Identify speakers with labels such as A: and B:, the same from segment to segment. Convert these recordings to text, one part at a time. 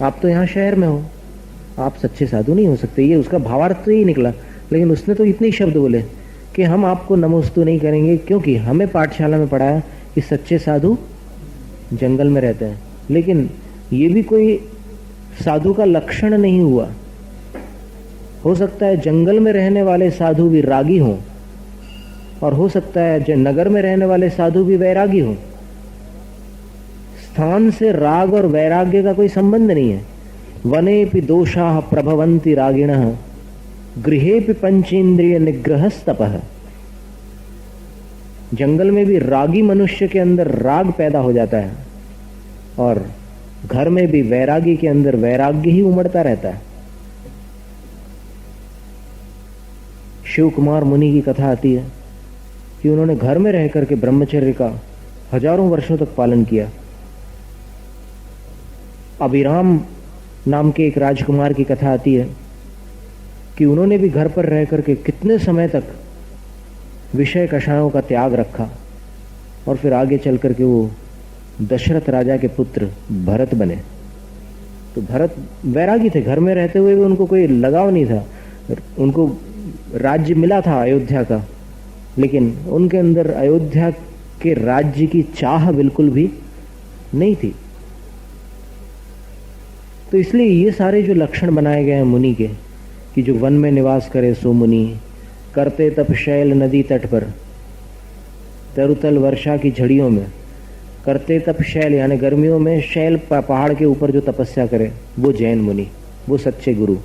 A: आप तो यहाँ शहर में हो, आप सच्चे साधु नहीं हो सकते। ये उसका भावार्थ तो ही निकला, लेकिन उसने तो इतने ही शब्द बोले कि हम आपको नमोस्तु नहीं करेंगे, क्योंकि हमें पाठशाला में पढ़ाया कि सच्चे साधु जंगल में रहते हैं। लेकिन ये भी कोई साधु का लक्षण नहीं हुआ। हो सकता है जंगल में रहने वाले साधु भी रागी हों, और हो सकता है जो नगर में रहने वाले साधु भी वैरागी हों। स्थान से राग और वैराग्य का कोई संबंध नहीं है। वनेपि दोषाः प्रभवन्ति रागिणः, गृहेपि पंचेन्द्रिय निग्रहस्तपः। जंगल में भी रागी मनुष्य के अंदर राग पैदा हो जाता है, और घर में भी वैरागी के अंदर वैराग्य ही उमड़ता रहता है। शिव कुमार मुनि की कथा आती है कि उन्होंने घर में रह करके ब्रह्मचर्य का हजारों वर्षों तक पालन किया। अभिराम नाम के एक राजकुमार की कथा आती है कि उन्होंने भी घर पर रह करके कितने समय तक विषय कषायों का त्याग रखा, और फिर आगे चल करके वो दशरथ राजा के पुत्र भरत बने। तो भरत वैरागी थे, घर में रहते हुए भी उनको कोई लगाव नहीं था। उनको राज्य मिला था अयोध्या का, लेकिन उनके अंदर अयोध्या के राज्य की चाह बिल्कुल भी नहीं थी। तो इसलिए ये सारे जो लक्षण बनाए गए हैं मुनि के, कि जो वन में निवास करे सो मुनि, करते तप शैल नदी तट पर, तरुतल वर्षा की झड़ियों में, करते तप शैल यानी गर्मियों में शैल पहाड़ के ऊपर जो तपस्या करे वो जैन मुनि, वो सच्चे गुरु।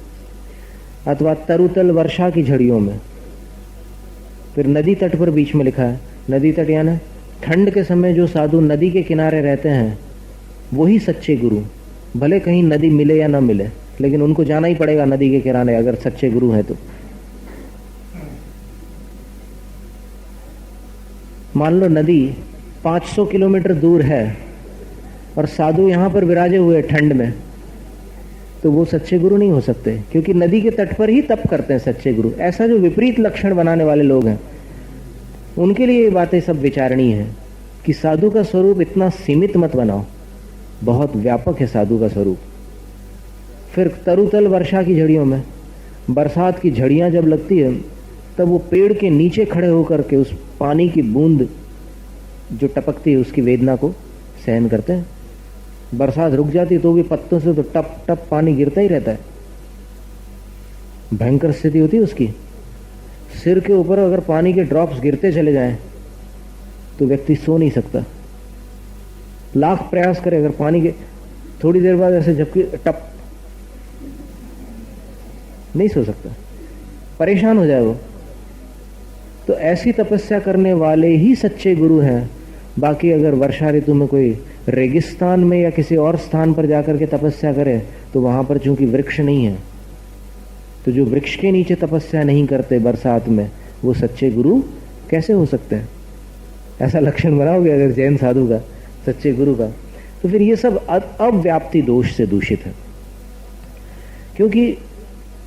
A: अथवा तरुतल वर्षा की झड़ियों में, फिर नदी तट पर बीच में लिखा है, नदी तट यानी ठंड के समय जो साधु नदी के किनारे रहते हैं वही सच्चे गुरु। भले कहीं नदी मिले या ना मिले, लेकिन उनको जाना ही पड़ेगा नदी के किनारे अगर सच्चे गुरु हैं तो। मान लो नदी 500 किलोमीटर दूर है और साधु यहां पर विराजे हुए ठंड में, तो वो सच्चे गुरु नहीं हो सकते, क्योंकि नदी के तट पर ही तप करते हैं सच्चे गुरु। ऐसा जो विपरीत लक्षण बनाने वाले लोग हैं उनके लिए ये बातें सब विचारणीय है कि साधु का स्वरूप इतना सीमित मत बनाओ, बहुत व्यापक है साधु का स्वरूप। फिर तरुतल वर्षा की झड़ियों में, बरसात की झड़ियां जब लगती है तब वो पेड़ के नीचे खड़े होकर के उस पानी की बूंद जो टपकती है उसकी वेदना को सहन करते हैं। बरसात रुक जाती तो भी पत्तों से तो टप टप पानी गिरता ही रहता है। भयंकर स्थिति होती है उसकी। सिर के ऊपर अगर पानी के ड्रॉप्स गिरते चले जाएं तो व्यक्ति सो नहीं सकता। लाख प्रयास करे, अगर पानी के थोड़ी देर बाद ऐसे झपकी टप, नहीं सो सकता, परेशान हो जाए वो। तो ऐसी तपस्या करने वाले ही सच्चे गुरु हैं। बाकी अगर वर्षा ऋतु में कोई रेगिस्तान में या किसी और स्थान पर जाकर के तपस्या करे तो वहां पर चूंकि वृक्ष नहीं है, तो जो वृक्ष के नीचे तपस्या नहीं करते बरसात में, वो सच्चे गुरु कैसे हो सकते हैं? ऐसा लक्षण बनाओगे अगर जैन साधु का, सच्चे गुरु का, तो फिर ये सब अव्याप्ति दोष से दूषित है। क्योंकि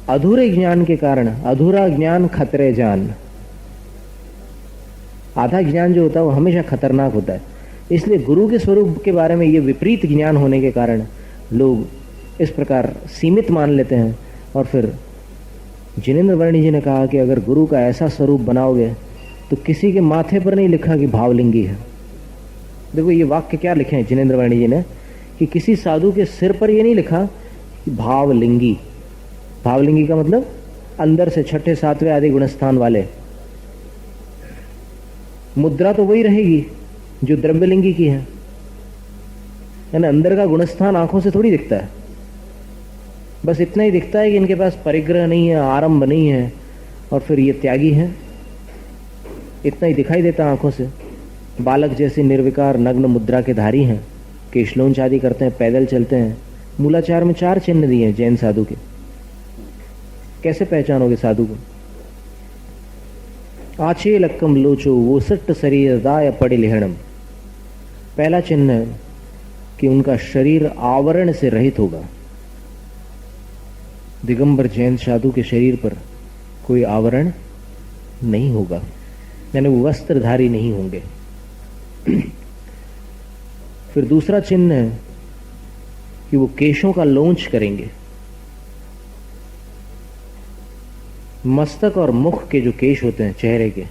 A: अधूरे ज्ञान के कारण, अधूरा ज्ञान खतरे जान, आधा ज्ञान जो होता है वो हमेशा खतरनाक होता है। इसलिए गुरु के स्वरूप के बारे में ये विपरीत ज्ञान होने के कारण लोग इस प्रकार सीमित मान लेते हैं। और फिर जिनेंद्र वर्णी जी ने कहा कि अगर गुरु का ऐसा स्वरूप बनाओगे तो किसी के माथे पर नहीं लिखा कि भावलिंगी है। देखो ये वाक्य क्या लिखे हैं जिनेंद्र वर्णी जी ने, कि किसी साधु के सिर पर ये नहीं लिखा कि भावलिंगी। भावलिंगी का मतलब अंदर से छठे सातवें आदि गुणस्थान वाले। मुद्रा तो वही रहेगी जो द्रव्यलिंगी की है, यानी अंदर का गुणस्थान आंखों से थोड़ी दिखता है। बस इतना ही दिखता है कि इनके पास परिग्रह नहीं है, आरंभ नहीं है, और फिर ये त्यागी है, इतना ही दिखाई देता है आंखों से। बालक जैसी निर्विकार नग्न मुद्रा के धारी हैं, केशलोंच आदि करते हैं, पैदल चलते हैं। मूलाचार में 4 चिन्ह दिए हैं जैन साधु के। कैसे पहचानोगे साधु को? आचे लक्कम लोचो वो सट्ट शरीर दाय पड़े लिहणम। पहला चिन्ह है कि उनका शरीर आवरण से रहित होगा। दिगंबर जैन साधु के शरीर पर कोई आवरण नहीं होगा, यानी वो वस्त्रधारी नहीं होंगे। फिर दूसरा चिन्ह है कि वो केशों का लोंच करेंगे। मस्तक और मुख के जो केश होते हैं चेहरे के,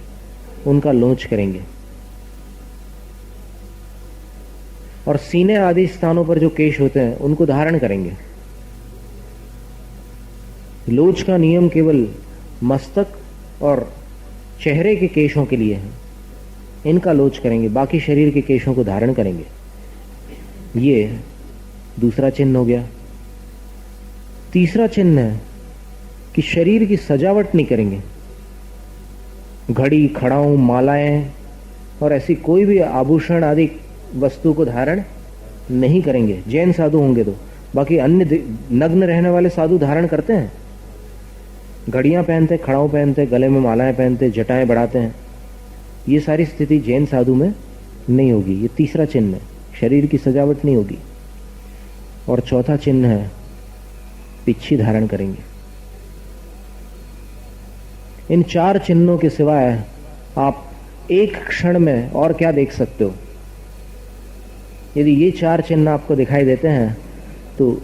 A: उनका लोंच करेंगे। और सीने आदि स्थानों पर जो केश होते हैं उनको धारण करेंगे। लोच का नियम केवल मस्तक और चेहरे के केशों के लिए है, इनका लोच करेंगे, बाकी शरीर के केशों को धारण करेंगे। ये दूसरा चिन्ह हो गया। तीसरा चिन्ह है कि शरीर की सजावट नहीं करेंगे। घड़ी, खड़ाऊ, मालाएं और ऐसी कोई भी आभूषण आदि वस्तु को धारण नहीं करेंगे, जैन साधु होंगे तो। बाकी अन्य नग्न रहने वाले साधु धारण करते हैं, घड़ियां पहनते, खड़ाऊ पहनते, गले में मालाएं पहनते, जटाएं बढ़ाते हैं। ये सारी स्थिति जैन साधु में नहीं होगी। ये तीसरा चिन्ह है, शरीर की सजावट नहीं होगी। और चौथा चिन्ह है पिच्छी धारण करेंगे। इन चार चिन्हों के सिवाय आप एक क्षण में और क्या देख सकते हो? यदि ये चार चिन्ह आपको दिखाई देते हैं तो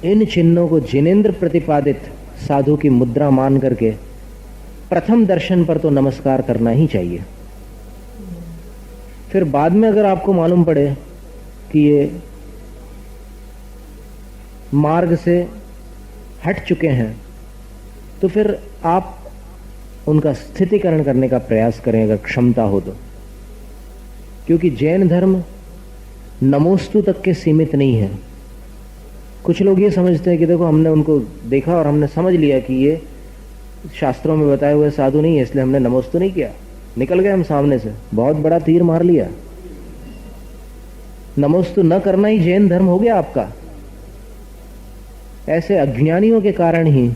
A: इन चिन्हों को जिनेंद्र प्रतिपादित साधु की मुद्रा मान करके प्रथम दर्शन पर तो नमस्कार करना ही चाहिए। फिर बाद में अगर आपको मालूम पड़े कि ये मार्ग से हट चुके हैं तो फिर आप उनका स्थितिकरण करने का प्रयास करें अगर क्षमता हो तो। क्योंकि जैन धर्म नमोस्तु तक के सीमित नहीं है। कुछ लोग ये समझते हैं कि देखो हमने उनको देखा और हमने समझ लिया कि ये शास्त्रों में बताए हुए साधु नहीं है, इसलिए हमने नमोस्तु नहीं किया, निकल गए हम सामने से, बहुत बड़ा तीर मार लिया। नमोस्तु न करना ही जैन धर्म हो गया आपका। ऐसे अज्ञानियों के कारण ही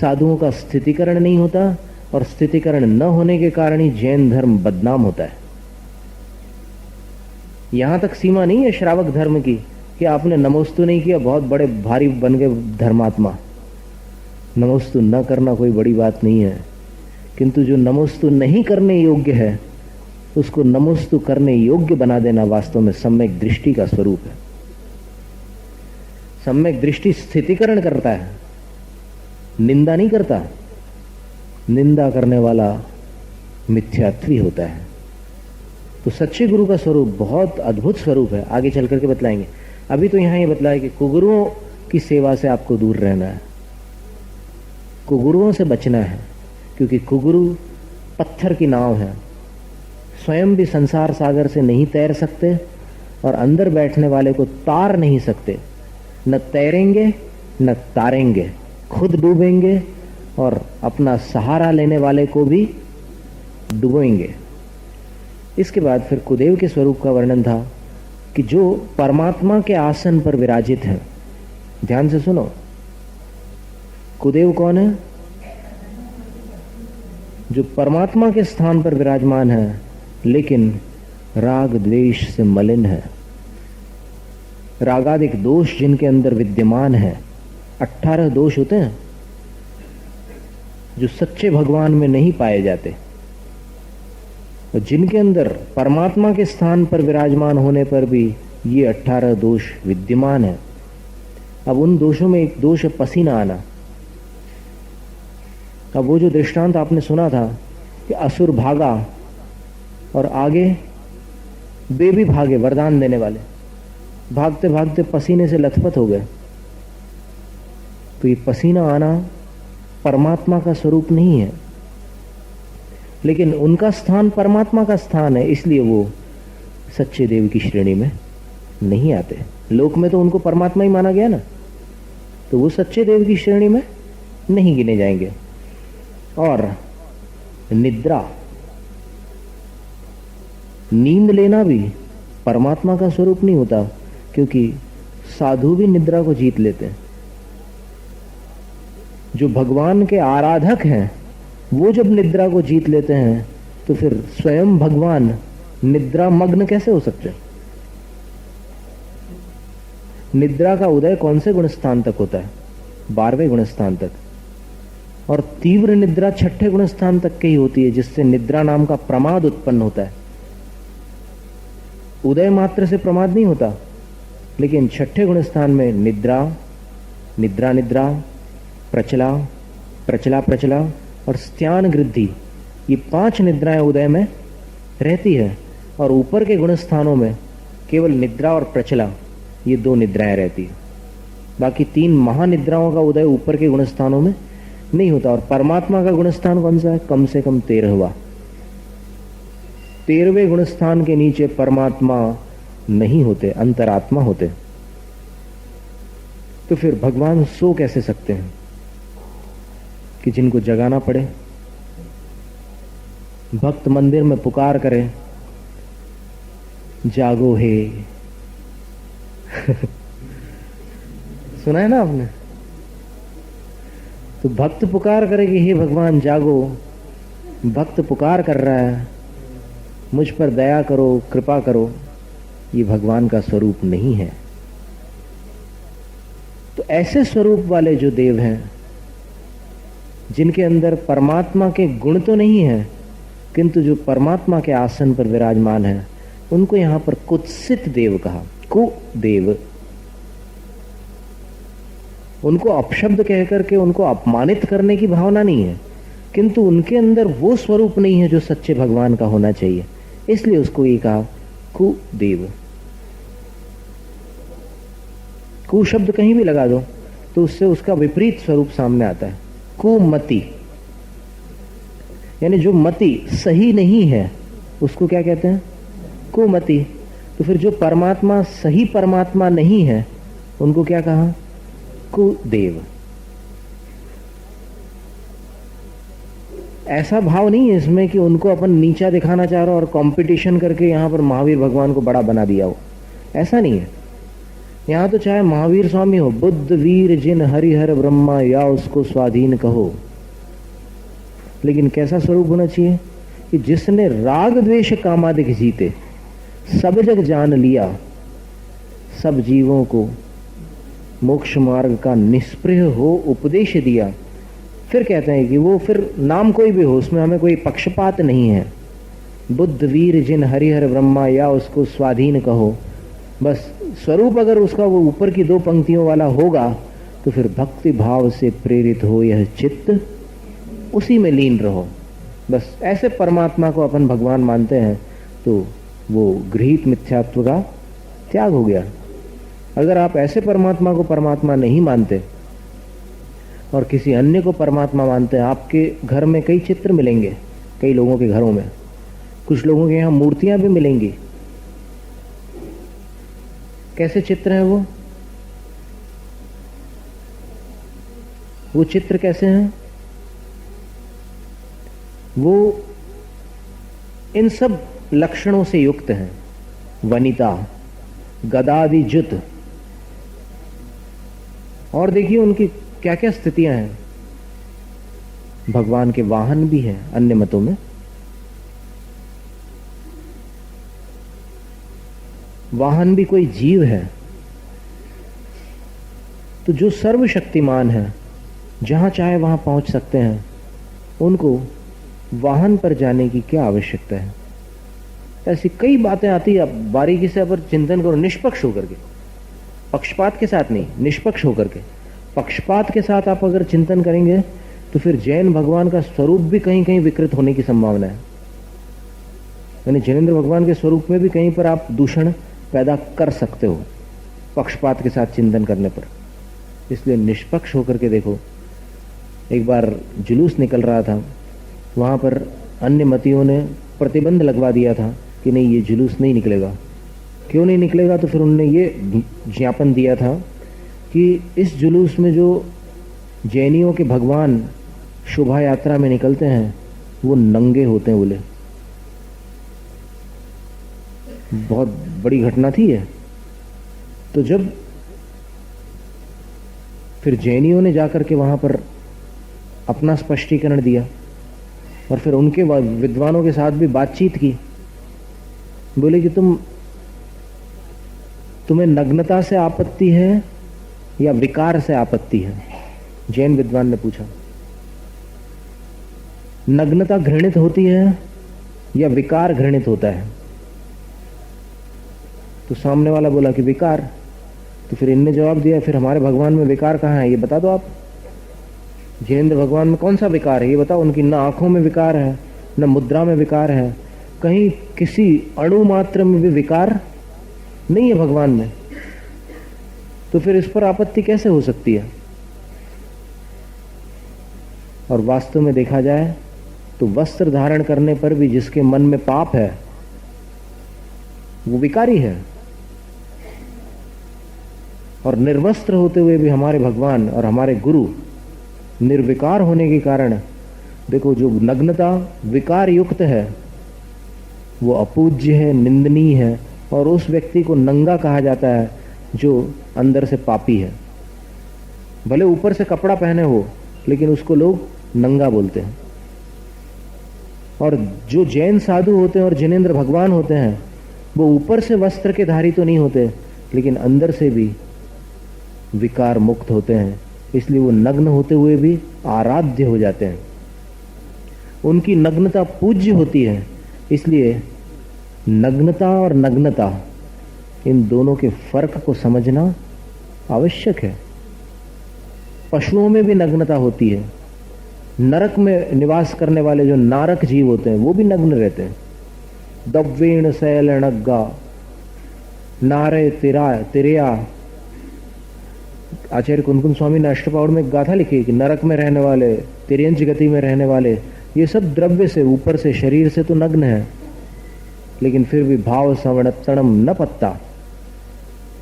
A: साधुओं का स्थितिकरण नहीं होता और स्थितिकरण न होने के कारण ही जैन धर्म बदनाम होता है। यहां तक सीमा नहीं है श्रावक धर्म की कि आपने नमोस्तु नहीं किया, बहुत बड़े भारी बन गए धर्मात्मा। नमोस्तु न करना कोई बड़ी बात नहीं है, किंतु जो नमोस्तु नहीं करने योग्य है उसको नमोस्तु करने योग्य बना देना वास्तव में सम्यक दृष्टि का स्वरूप है। सम्यक दृष्टि स्थितिकरण करता है, निंदा नहीं करता। निंदा करने वाला मिथ्यात्वी होता है। तो सच्चे गुरु का स्वरूप बहुत अद्भुत स्वरूप है, आगे चल करके बतलाएंगे। अभी तो यहां ये बतलाया कि कुगुरुओं की सेवा से आपको दूर रहना है, कुगुरुओं से बचना है, क्योंकि कुगुरु पत्थर की नाव है, स्वयं भी संसार सागर से नहीं तैर सकते और अंदर बैठने वाले को तार नहीं सकते। न तैरेंगे न तारेंगे, खुद डूबेंगे और अपना सहारा लेने वाले को भी डुबोएंगे। इसके बाद फिर कुदेव के स्वरूप का वर्णन था कि जो परमात्मा के आसन पर विराजित है। ध्यान से सुनो, कुदेव कौन है? जो परमात्मा के स्थान पर विराजमान है लेकिन राग द्वेष से मलिन है। रागादिक दोष जिनके अंदर विद्यमान है, 18 दोष होते हैं जो सच्चे भगवान में नहीं पाए जाते, और जिनके अंदर परमात्मा के स्थान पर विराजमान होने पर भी ये 18 दोष विद्यमान है। अब उन दोषों में एक दोष है पसीना आना। अब वो जो दृष्टांत आपने सुना था कि असुर भागा और आगे बेबी भागे, वरदान देने वाले, भागते भागते पसीने से लथपथ हो गए। तो ये पसीना आना परमात्मा का स्वरूप नहीं है, लेकिन उनका स्थान परमात्मा का स्थान है, इसलिए वो सच्चे देव की श्रेणी में नहीं आते। लोक में तो उनको परमात्मा ही माना गया ना, तो वो सच्चे देव की श्रेणी में नहीं गिने जाएंगे। और निद्रा, नींद लेना भी परमात्मा का स्वरूप नहीं होता, क्योंकि साधु भी निद्रा को जीत लेते हैं। जो भगवान के आराधक हैं वो जब निद्रा को जीत लेते हैं तो फिर स्वयं भगवान निद्रा मग्न कैसे हो सकते? निद्रा का उदय कौन से गुण स्थान तक होता है? 12वें गुण स्थान तक। और तीव्र निद्रा 6ठे गुण स्थान तक की ही होती है, जिससे निद्रा नाम का प्रमाद उत्पन्न होता है। उदय मात्र से प्रमाद नहीं होता, लेकिन छठे गुण स्थान में निद्रा, निद्रा निद्रा, प्रचला, प्रचला प्रचला और स्त्यान गृद्धि, ये 5 निद्राएं उदय में रहती है। और ऊपर के गुण स्थानों में केवल निद्रा और प्रचला, ये 2 निद्राएं रहती है। बाकी 3 महानिद्राओं का उदय ऊपर के गुण स्थानों में नहीं होता। और परमात्मा का गुण स्थान कौन सा है? कम से कम 13वां। 13वें गुण स्थान के नीचे परमात्मा नहीं होते, अंतरात्मा होते। तो फिर भगवान सो कैसे सकते हैं कि जिनको जगाना पड़े? भक्त मंदिर में पुकार करे, जागो हे। सुना है ना आपने? तो भक्त पुकार करे कि हे भगवान जागो। भक्त पुकार कर रहा है, मुझ पर दया करो, कृपा करो, ये भगवान का स्वरूप नहीं है। तो ऐसे स्वरूप वाले जो देव हैं, जिनके अंदर परमात्मा के गुण तो नहीं है, किंतु जो परमात्मा के आसन पर विराजमान है, उनको यहां पर कुत्सित देव कहा, कुदेव। उनको अपशब्द कहकर के उनको अपमानित करने की भावना नहीं है, किंतु उनके अंदर वो स्वरूप नहीं है जो सच्चे भगवान का होना चाहिए, इसलिए उसको ये कहा कुदेव। कु शब्द कहीं भी लगा दो तो उससे उसका विपरीत स्वरूप सामने आता है। कुमति, यानी जो मति सही नहीं है उसको क्या कहते हैं? कुमति। तो फिर जो परमात्मा सही परमात्मा नहीं है उनको क्या कहा? कुदेव। ऐसा भाव नहीं है इसमें कि उनको अपन नीचा दिखाना चाह रहे हो और कंपटीशन करके यहां पर महावीर भगवान को बड़ा बना दिया हो, ऐसा नहीं है। यहां तो चाहे महावीर स्वामी हो, बुद्ध वीर जिन हरिहर ब्रह्मा या उसको स्वाधीन कहो, लेकिन कैसा स्वरूप होना चाहिए कि जिसने राग द्वेष कामादिक जीते, सब जग जान लिया, सब जीवों को मोक्ष मार्ग का निष्प्रह हो उपदेश दिया। फिर कहते हैं कि वो फिर नाम कोई भी हो, उसमें हमें कोई पक्षपात नहीं है। बुद्ध वीर जिन हरिहर ब्रह्मा या उसको स्वाधीन कहो, बस स्वरूप अगर उसका वो ऊपर की 2 पंक्तियों वाला होगा तो फिर भक्ति भाव से प्रेरित हो यह चित्त, उसी में लीन रहो। बस ऐसे परमात्मा को अपन भगवान मानते हैं तो वो गृहीत मिथ्यात्व का त्याग हो गया। अगर आप ऐसे परमात्मा को परमात्मा नहीं मानते और किसी अन्य को परमात्मा मानते हैं, आपके घर में कई चित्र मिलेंगे, कई लोगों के घरों में, कुछ लोगों के यहां मूर्तियां भी मिलेंगी। कैसे चित्र हैं वो चित्र कैसे हैं? वो इन सब लक्षणों से युक्त हैं। वनिता, गदादि जुत, और देखिए उनकी क्या क्या स्थितियां हैं। भगवान के वाहन भी हैं अन्य मतों में। वाहन भी कोई जीव है। तो जो सर्वशक्तिमान है, जहां चाहे वहां पहुंच सकते हैं, उनको वाहन पर जाने की क्या आवश्यकता है? ऐसी कई बातें आती है, बारीकी से पर चिंतन करो, निष्पक्ष होकर के, पक्षपात के साथ नहीं, निष्पक्ष होकर के। पक्षपात के साथ आप अगर चिंतन करेंगे तो फिर जैन भगवान का स्वरूप भी कहीं कहीं विकृत होने की संभावना है। यानी जैनेन्द्र भगवान के स्वरूप में भी कहीं पर आप दूषण पैदा कर सकते हो पक्षपात के साथ चिंतन करने पर। इसलिए निष्पक्ष होकर के देखो। एक बार जुलूस निकल रहा था, वहां पर अन्य मतियों ने प्रतिबंध लगवा दिया था कि नहीं, ये जुलूस नहीं निकलेगा। क्यों नहीं निकलेगा? तो फिर उन्होंने ये ज्ञापन दिया था कि इस जुलूस में जो जैनियों के भगवान शोभा यात्रा में निकलते हैं वो नंगे होते हैं। बोले बहुत बड़ी घटना थी ये। तो जब फिर जैनियों ने जाकर के वहां पर अपना स्पष्टीकरण दिया और फिर उनके विद्वानों के साथ भी बातचीत की, बोले कि तुम्हें नग्नता से आपत्ति है या विकार से आपत्ति है? जैन विद्वान ने पूछा। नग्नता घृणित होती है या विकार घृणित होता है? तो सामने वाला बोला कि विकार। तो फिर इनने जवाब दिया, फिर हमारे भगवान में विकार कहाँ है, ये बता दो आप। जयेंद्र भगवान में कौन सा विकार है ये बताओ। उनकी न आंखों में विकार है, न मुद्रा में विकार है, कहीं किसी अणु मात्र में भी विकार नहीं है भगवान में। तो फिर इस पर आपत्ति कैसे हो सकती है? और वास्तव में देखा जाए तो वस्त्र धारण करने पर भी जिसके मन में पाप है वो विकारी है, और निर्वस्त्र होते हुए भी हमारे भगवान और हमारे गुरु निर्विकार होने के कारण, देखो जो नग्नता विकार युक्त है वो अपूज्य है, निंदनीय है, और उस व्यक्ति को नंगा कहा जाता है जो अंदर से पापी है। भले ऊपर से कपड़ा पहने हो लेकिन उसको लोग नंगा बोलते हैं। और जो जैन साधु होते हैं और जिनेंद्र भगवान होते हैं वो ऊपर से वस्त्र के धारी तो नहीं होते लेकिन अंदर से भी विकार मुक्त होते हैं, इसलिए वो नग्न होते हुए भी आराध्य हो जाते हैं। उनकी नग्नता पूज्य होती है, इसलिए नग्नता और नग्नता इन दोनों के फर्क को समझना आवश्यक है। पशुओं में भी नग्नता होती है। नरक में निवास करने वाले जो नारक जीव होते हैं वो भी नग्न रहते हैं। दव्वेण शैलनग्गा नारे तिरया। आचार्य कुनकुन स्वामी ने अष्टपाउड़ में एक गाथा लिखी कि नरक में रहने वाले, तिर्यंच गति में रहने वाले, ये सब द्रव्य से, ऊपर से, शरीर से तो नग्न है, लेकिन फिर भी भाव संवणत्तणम न पत्ता,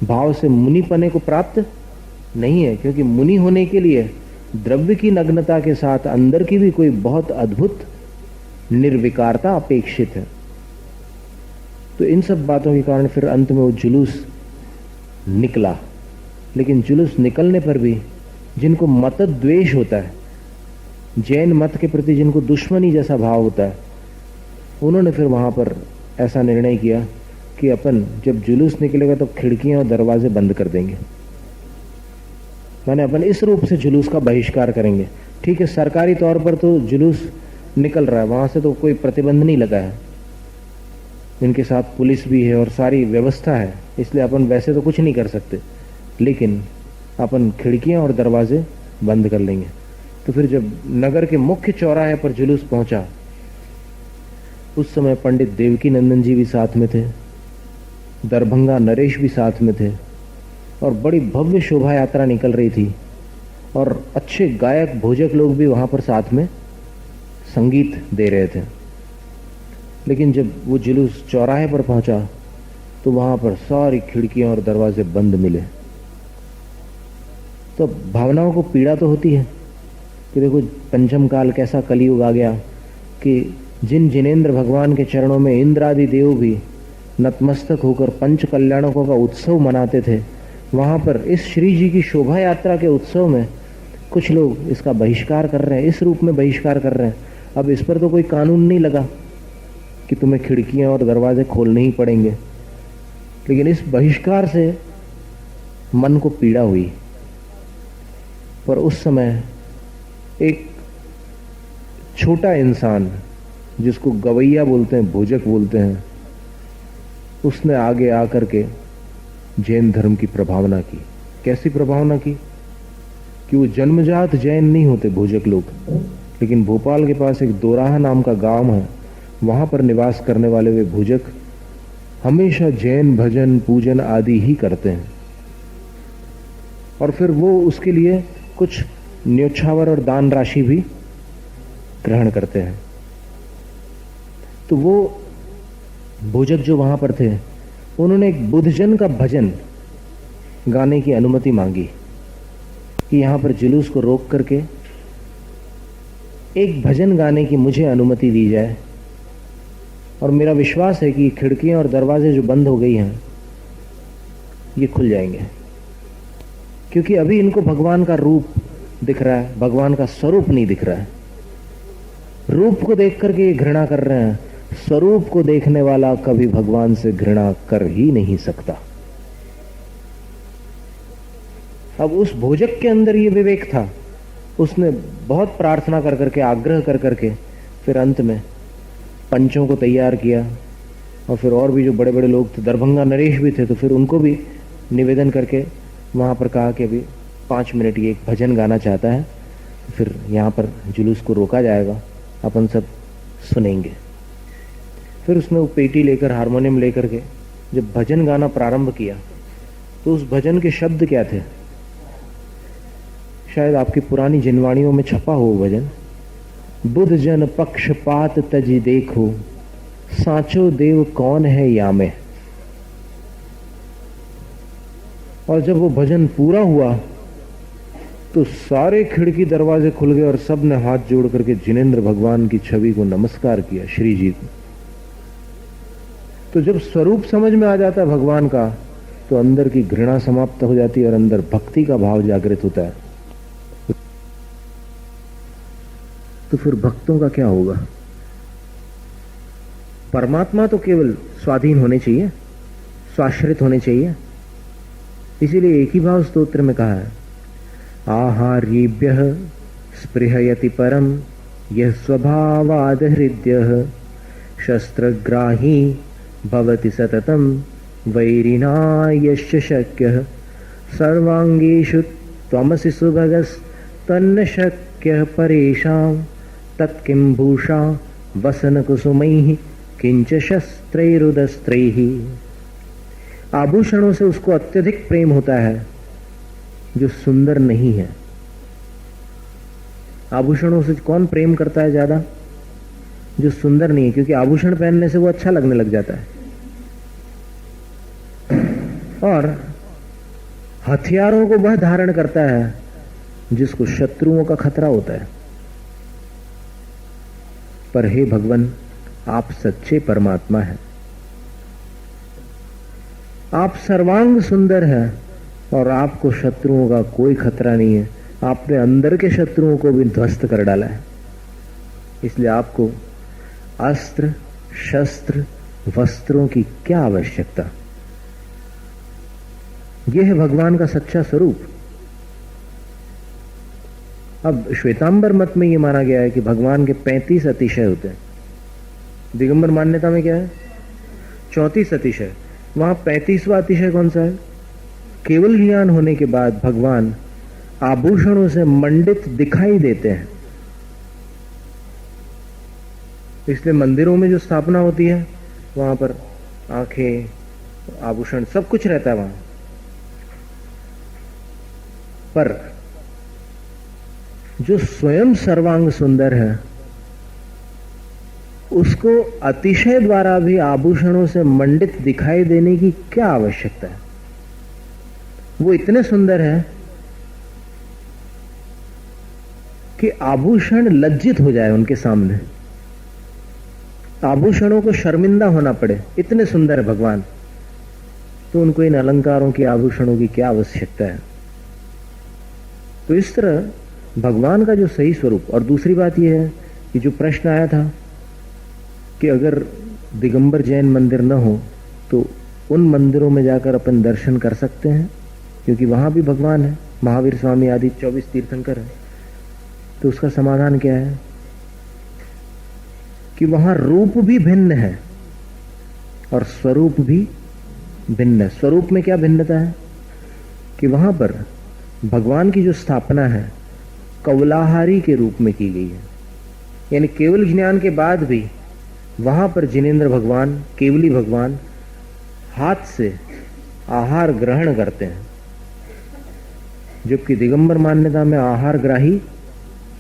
A: भाव से मुनिपने को प्राप्त नहीं है। क्योंकि मुनि होने के लिए द्रव्य की नग्नता के साथ अंदर की भी कोई बहुत अद्भुत निर्विकारता अपेक्षित है। तो इन सब बातों के कारण फिर अंत में वो जुलूस निकला। लेकिन जुलूस निकलने पर भी जिनको मत द्वेष होता है, जैन मत के प्रति जिनको दुश्मनी जैसा भाव होता है, उन्होंने फिर वहां पर ऐसा निर्णय किया कि अपन जब जुलूस निकलेगा तो खिड़कियां और दरवाजे बंद कर देंगे, माने अपन इस रूप से जुलूस का बहिष्कार करेंगे। ठीक है, सरकारी तौर पर तो जुलूस निकल रहा है, वहां से तो कोई प्रतिबंध नहीं लगा है, इनके साथ पुलिस भी है और सारी व्यवस्था है, इसलिए अपन वैसे तो कुछ नहीं कर सकते, लेकिन अपन खिड़कियां और दरवाजे बंद कर लेंगे। तो फिर जब नगर के मुख्य चौराहे पर जुलूस पहुंचा, उस समय पंडित देवकी नंदन जी भी साथ में थे, दरभंगा नरेश भी साथ में थे, और बड़ी भव्य शोभा यात्रा निकल रही थी, और अच्छे गायक भोजक लोग भी वहां पर साथ में संगीत दे रहे थे। लेकिन जब वो जुलूस चौराहे पर पहुंचा तो वहां पर सारी खिड़कियां और दरवाजे बंद मिले। तो भावनाओं को पीड़ा तो होती है कि देखो पंचम काल कैसा कलयुग आ गया कि जिन जिनेंद्र भगवान के चरणों में इंद्र आदि देव भी नतमस्तक होकर पंच कल्याणकों का उत्सव मनाते थे, वहां पर इस श्री जी की शोभा यात्रा के उत्सव में कुछ लोग इसका बहिष्कार कर रहे हैं, इस रूप में बहिष्कार कर रहे हैं। अब इस पर तो कोई कानून नहीं लगा कि तुम्हें खिड़कियां और दरवाजे खोलने ही पड़ेंगे, लेकिन इस बहिष्कार से मन को पीड़ा हुई। पर उस समय एक छोटा इंसान जिसको गवैया बोलते हैं, भोजक बोलते हैं, उसने आगे आकर के जैन धर्म की प्रभावना की। कैसी प्रभावना की कि वो जन्मजात जैन नहीं होते भोजक लोग, लेकिन भोपाल के पास एक दोराहा नाम का गांव है, वहां पर निवास करने वाले वे भोजक हमेशा जैन भजन पूजन आदि ही करते हैं, और फिर वो उसके लिए कुछ न्योछावर और दान राशि भी ग्रहण करते हैं। तो वो भोजक जो वहां पर थे, उन्होंने एक बुद्धजन का भजन गाने की अनुमति मांगी कि यहां पर जुलूस को रोक करके एक भजन गाने की मुझे अनुमति दी जाए। और मेरा विश्वास है कि खिड़कियां और दरवाजे जो बंद हो गई हैं ये खुल जाएंगे, क्योंकि अभी इनको भगवान का रूप दिख रहा है, भगवान का स्वरूप नहीं दिख रहा है। रूप को देख करके ये घृणा कर रहे हैं, स्वरूप को देखने वाला कभी भगवान से घृणा कर ही नहीं सकता। अब उस भोजक के अंदर ये विवेक था, उसने बहुत प्रार्थना कर करके, आग्रह कर करके फिर अंत में पंचों को तैयार किया, और फिर और भी जो बड़े बड़े लोग थे, दरभंगा नरेश भी थे, तो फिर उनको भी निवेदन करके वहाँ पर कहा कि अभी 5 मिनट की एक भजन गाना चाहता है, फिर यहाँ पर जुलूस को रोका जाएगा, अपन सब सुनेंगे। फिर उसने वो पेटी लेकर, हारमोनियम लेकर के जब भजन गाना प्रारंभ किया तो उस भजन के शब्द क्या थे? शायद आपकी पुरानी जिनवाणियों में छपा हो भजन, बुध जन पक्षपात तजी देखो, सांचो देव कौन है यामे। और जब वो भजन पूरा हुआ तो सारे खिड़की दरवाजे खुल गए और सब ने हाथ जोड़ करके जिनेंद्र भगवान की छवि को नमस्कार किया, श्री जी को। तो जब स्वरूप समझ में आ जाता है भगवान का, तो अंदर की घृणा समाप्त हो जाती है और अंदर भक्ति का भाव जागृत होता है। तो फिर भक्तों का क्या होगा? परमात्मा तो केवल स्वाधीन होने चाहिए, स्वाश्रित होने चाहिए। इसीलिए एक ही भाव स्तोत्र में कहा है, आहार्येभ्यः स्पृहयति परम यह स्वभावाद हृदयः, शस्त्रग्राही भवति सततम वैरिणा यश्च शक्यः, सर्वांगेषु त्वमसि सुभगस्तन्न शक्यः परेषां, तत्किं भूषा वसन कुसुमैः किंच शस्त्रैरुदस्त्रैः। आभूषणों से उसको अत्यधिक प्रेम होता है जो सुंदर नहीं है। आभूषणों से कौन प्रेम करता है ज्यादा? जो सुंदर नहीं है, क्योंकि आभूषण पहनने से वो अच्छा लगने लग जाता है। और हथियारों को वह धारण करता है जिसको शत्रुओं का खतरा होता है। पर हे भगवान, आप सच्चे परमात्मा हैं, आप सर्वांग सुंदर हैं और आपको शत्रुओं का कोई खतरा नहीं है। आपने अंदर के शत्रुओं को भी ध्वस्त कर डाला है, इसलिए आपको अस्त्र शस्त्र वस्त्रों की क्या आवश्यकता? यह है भगवान का सच्चा स्वरूप। अब श्वेतांबर मत में यह माना गया है कि भगवान के 35 अतिशय होते हैं। दिगंबर मान्यता में क्या है? 34 अतिशय। वहां 35वां अतिशय कौन सा है? केवल ज्ञान होने के बाद भगवान आभूषणों से मंडित दिखाई देते हैं। इसलिए मंदिरों में जो स्थापना होती है वहां पर आंखें, आभूषण सब कुछ रहता है वहां। पर जो स्वयं सर्वांग सुंदर है उसको अतिशय द्वारा भी आभूषणों से मंडित दिखाई देने की क्या आवश्यकता है? वो इतने सुंदर है कि आभूषण लज्जित हो जाए उनके सामने, आभूषणों को शर्मिंदा होना पड़े, इतने सुंदर है भगवान। तो उनको इन अलंकारों की, आभूषणों की क्या आवश्यकता है? तो इस तरह भगवान का जो सही स्वरूप। और दूसरी बात यह है कि जो प्रश्न आया था कि अगर दिगंबर जैन मंदिर न हो तो उन मंदिरों में जाकर अपन दर्शन कर सकते हैं, क्योंकि वहां भी भगवान है, महावीर स्वामी आदि 24 तीर्थंकर है। तो उसका समाधान क्या है कि वहां रूप भी भिन्न है और स्वरूप भी भिन्न है। स्वरूप में क्या भिन्नता है कि वहां पर भगवान की जो स्थापना है कौलाहारी के रूप में की गई है, यानी केवल ज्ञान के बाद भी वहां पर जिनेंद्र भगवान, केवली भगवान हाथ से आहार ग्रहण करते हैं, जबकि दिगंबर मान्यता में आहार ग्राही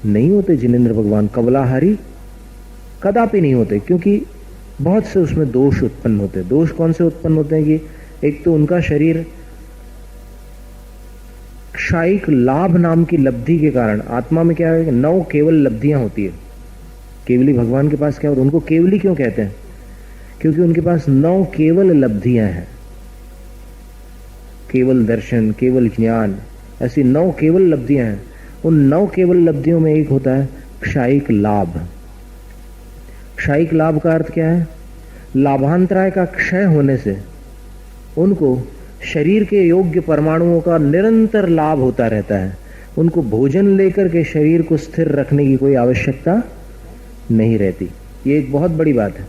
A: नहीं होते जिनेंद्र भगवान, कवलाहारी कदापि नहीं होते, क्योंकि बहुत से उसमें दोष उत्पन्न होते हैं। दोष कौन से उत्पन्न होते हैं कि एक तो उनका शरीर क्षायिक लाभ नाम की लब्धि के कारण, आत्मा में क्या है कि 9 केवल लब्धियां होती है। केवली भगवान के पास क्या होता है? उनको केवली क्यों कहते हैं? क्योंकि उनके पास 9 केवल लब्धियां हैं। केवल दर्शन, केवल ज्ञान, ऐसी 9 केवल लब्धियां हैं। उन 9 केवल लब्धियों में एक होता है क्षायिक लाभ। क्षायिक लाभ का अर्थ क्या है? लाभांतराय का क्षय होने से उनको शरीर के योग्य परमाणुओं का निरंतर लाभ होता रहता है। उनको भोजन लेकर के शरीर को स्थिर रखने की कोई आवश्यकता नहीं रहती। ये एक बहुत बड़ी बात है।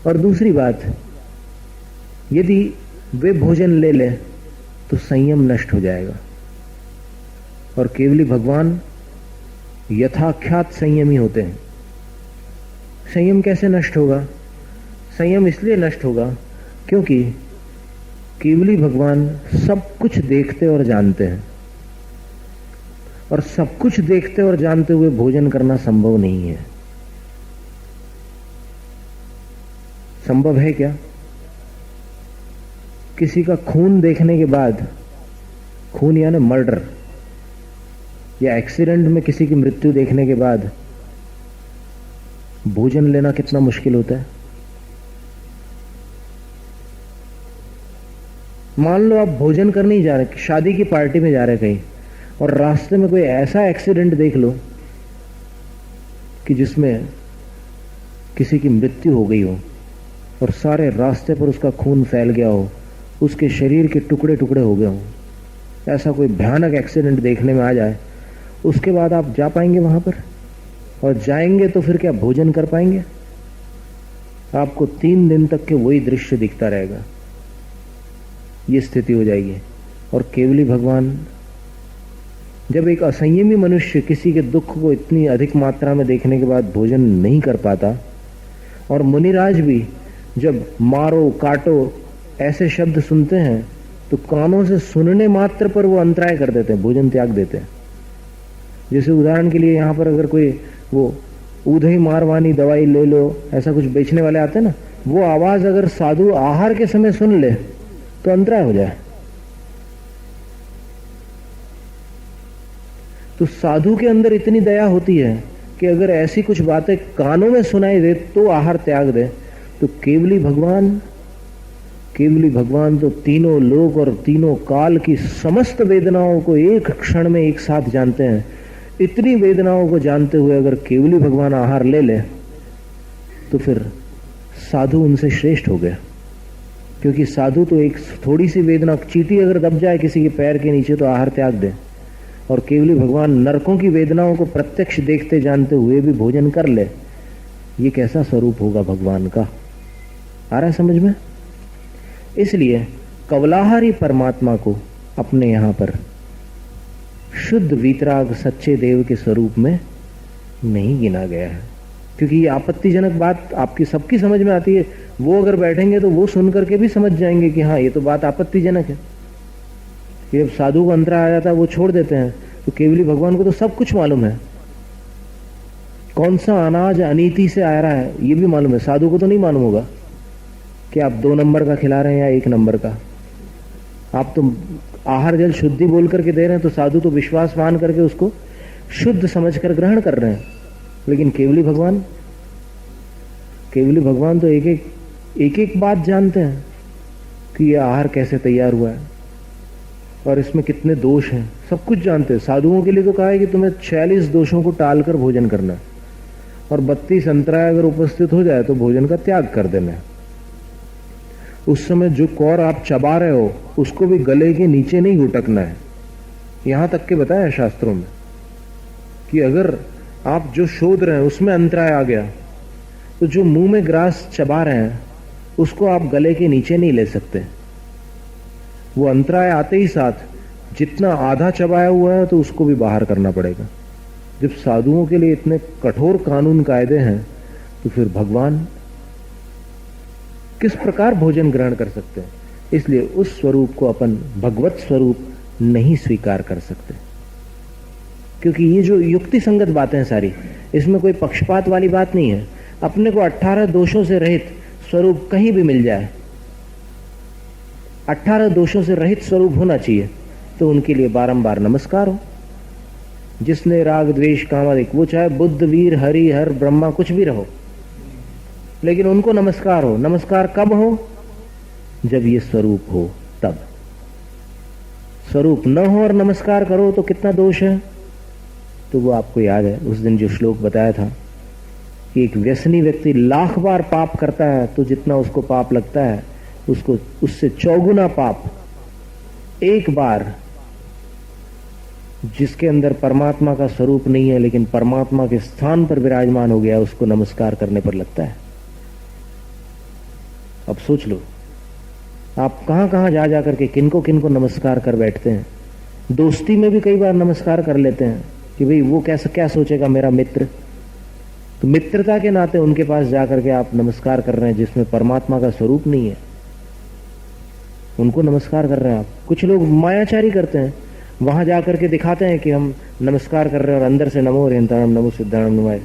A: और दूसरी बात, यदि वे भोजन ले लें तो संयम नष्ट हो जाएगा। और केवली भगवान यथाख्यात संयमी होते हैं। संयम कैसे नष्ट होगा? संयम इसलिए नष्ट होगा क्योंकि केवली भगवान सब कुछ देखते और जानते हैं, और सब कुछ देखते और जानते हुए भोजन करना संभव नहीं है। संभव है क्या? किसी का खून देखने के बाद, खून यानी मर्डर या एक्सीडेंट में किसी की मृत्यु देखने के बाद भोजन लेना कितना मुश्किल होता है। मान लो आप भोजन करने ही जा रहे, शादी की पार्टी में जा रहे कहीं, और रास्ते में कोई ऐसा एक्सीडेंट देख लो कि जिसमें किसी की मृत्यु हो गई हो और सारे रास्ते पर उसका खून फैल गया हो, उसके शरीर के टुकड़े टुकड़े हो गए हो, ऐसा कोई भयानक एक्सीडेंट देखने में आ जाए, उसके बाद आप जा पाएंगे वहां पर? और जाएंगे तो फिर क्या भोजन कर पाएंगे? आपको 3 दिन तक के वही दृश्य दिखता रहेगा। ये स्थिति हो जाएगी। और केवली भगवान, जब एक असंयमी मनुष्य किसी के दुख को इतनी अधिक मात्रा में देखने के बाद भोजन नहीं कर पाता, और मुनिराज भी जब मारो काटो ऐसे शब्द सुनते हैं तो कानों से सुनने मात्र पर वो अंतराय कर देते हैं, भोजन त्याग देते हैं। जैसे उदाहरण के लिए यहां पर अगर कोई वो ऊधई मारवानी दवाई ले लो ऐसा कुछ बेचने वाले आते हैं ना, वो आवाज अगर साधु आहार के समय सुन ले तो अंतराय हो जाए। तो साधु के अंदर इतनी दया होती है कि अगर ऐसी कुछ बातें कानों में सुनाई दे तो आहार त्याग दे। तो केवली भगवान तो तीनों लोक और तीनों काल की समस्त वेदनाओं को एक क्षण में एक साथ जानते हैं। इतनी वेदनाओं को जानते हुए अगर केवली भगवान आहार ले ले तो फिर साधु उनसे श्रेष्ठ हो गया। क्योंकि साधु तो एक थोड़ी सी वेदना, चींटी अगर दब जाए किसी के पैर के नीचे तो आहार त्याग दे, और केवली भगवान नरकों की वेदनाओं को प्रत्यक्ष देखते जानते हुए भी भोजन कर ले। ये कैसा स्वरूप होगा भगवान का? आ रहा है समझ में? इसलिए कवलाहारी परमात्मा को अपने यहां पर शुद्ध वीतराग सच्चे देव के स्वरूप में नहीं गिना गया है। क्योंकि ये आपत्तिजनक बात आपकी सबकी समझ में आती है। वो अगर बैठेंगे तो वो सुन करके भी समझ जाएंगे कि हाँ ये तो बात आपत्तिजनक है। जब साधु को अंतरा आ जाता है वो छोड़ देते हैं। तो केवली भगवान को तो सब कुछ मालूम है, कौन सा अनाज अनीति से आ रहा है ये भी मालूम है। साधु को तो नहीं मालूम होगा कि आप 2 नंबर का खिला रहे हैं या 1 नंबर का। आप तो आहार जल शुद्धि बोल करके दे रहे हैं, तो साधु तो विश्वास मान करके उसको शुद्ध समझकर ग्रहण कर रहे हैं। लेकिन केवली भगवान तो एक एक बात जानते हैं कि यह आहार कैसे तैयार हुआ है और इसमें कितने दोष हैं, सब कुछ जानते हैं। साधुओं के लिए तो कहा है कि तुम्हें 46 दोषों को टालकर भोजन करना है, और 32 अंतराय अगर उपस्थित हो जाए तो भोजन का त्याग कर देना है। उस समय जो कौर आप चबा रहे हो उसको भी गले के नीचे नहीं घुटकना है। यहां तक के बताया है शास्त्रों में कि अगर आप जो शोध रहे हैं उसमें अंतराय आ गया तो जो मुंह में ग्रास चबा रहे हैं उसको आप गले के नीचे नहीं ले सकते। वो अंतराय आते ही साथ जितना आधा चबाया हुआ है तो उसको भी बाहर करना पड़ेगा। जब साधुओं के लिए इतने कठोर कानून कायदे हैं तो फिर भगवान किस प्रकार भोजन ग्रहण कर सकते हैं? इसलिए उस स्वरूप को अपन भगवत स्वरूप नहीं स्वीकार कर सकते। क्योंकि ये जो युक्ति संगत बातें हैं सारी, इसमें कोई पक्षपात वाली बात नहीं है। अपने को 18 दोषों से रहित स्वरूप कहीं भी मिल जाए, 18 दोषों से रहित स्वरूप होना चाहिए, तो उनके लिए बारंबार नमस्कार हो। जिसने राग द्वेष काम अधिक, वो चाहे बुद्ध वीर हरि हर ब्रह्मा कुछ भी रहो, लेकिन उनको नमस्कार हो। नमस्कार कब हो? जब ये स्वरूप हो तब। स्वरूप न हो और नमस्कार करो तो कितना दोष है। तो वो आपको याद है उस दिन जो श्लोक बताया था कि एक व्यसनी व्यक्ति 1,00,000 बार पाप करता है तो जितना उसको पाप लगता है उसको उससे 4 गुना पाप एक बार जिसके अंदर परमात्मा का स्वरूप नहीं है लेकिन परमात्मा के स्थान पर विराजमान हो गया उसको नमस्कार करने पर लगता है। अब सोच लो आप कहां कहां जा जा करके किनको किनको नमस्कार कर बैठते हैं। दोस्ती में भी कई बार नमस्कार कर लेते हैं कि भाई वो कैसा क्या सोचेगा मेरा मित्र, तो मित्रता के नाते उनके पास जाकर के आप नमस्कार कर रहे हैं जिसमें परमात्मा का स्वरूप नहीं है, उनको नमस्कार कर रहे हैं आप। कुछ लोग मायाचारी करते हैं, वहां जाकर के दिखाते हैं कि हम नमस्कार कर रहे हैं और अंदर से नमो हरिहंताणम नमो सिद्धाणम नमः।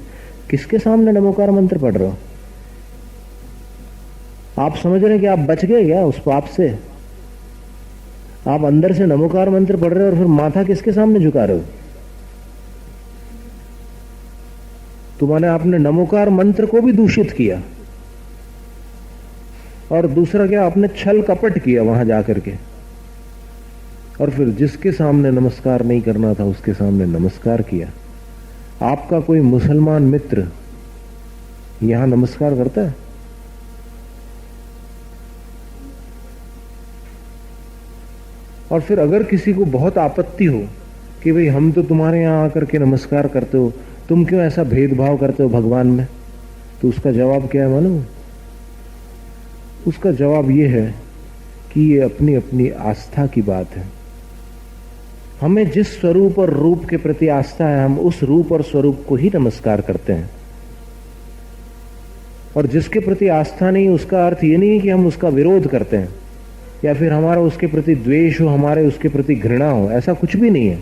A: किसके सामने नमोकार मंत्र पढ़ रहे हो? आप समझ रहे हैं कि आप बच गए क्या उस पाप से? आप अंदर से नमोकार मंत्र पढ़ रहे हो और फिर माथा किसके सामने झुका रहे हो? तुम्हारे आपने नमोकार मंत्र को भी दूषित किया, और दूसरा क्या, आपने छल कपट किया वहां जाकर के, और फिर जिसके सामने नमस्कार नहीं करना था उसके सामने नमस्कार किया। आपका कोई मुसलमान मित्र यहां नमस्कार करता है? और फिर अगर किसी को बहुत आपत्ति हो कि भाई हम तो तुम्हारे यहां आकर के नमस्कार करते हो, तुम क्यों ऐसा भेदभाव करते हो भगवान में, तो उसका जवाब क्या है मालूम? उसका जवाब यह है कि ये अपनी अपनी आस्था की बात है। हमें जिस स्वरूप और रूप के प्रति आस्था है, हम उस रूप और स्वरूप को ही नमस्कार करते हैं, और जिसके प्रति आस्था नहीं, उसका अर्थ ये नहीं है कि हम उसका विरोध करते हैं या फिर हमारा उसके प्रति द्वेष हो, हमारे उसके प्रति घृणा हो, ऐसा कुछ भी नहीं है।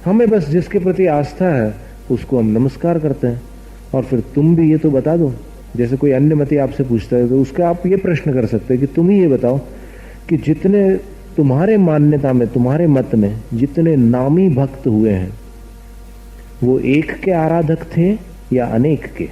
A: हमें बस जिसके प्रति आस्था है उसको हम नमस्कार करते हैं। और फिर तुम भी ये तो बता दो, जैसे कोई अन्य मती आपसे पूछता है तो उसका आप ये प्रश्न कर सकते हैं कि तुम ही ये बताओ कि जितने तुम्हारे मान्यता में, तुम्हारे मत में जितने नामी भक्त हुए हैं, वो एक के आराधक थे या अनेक के?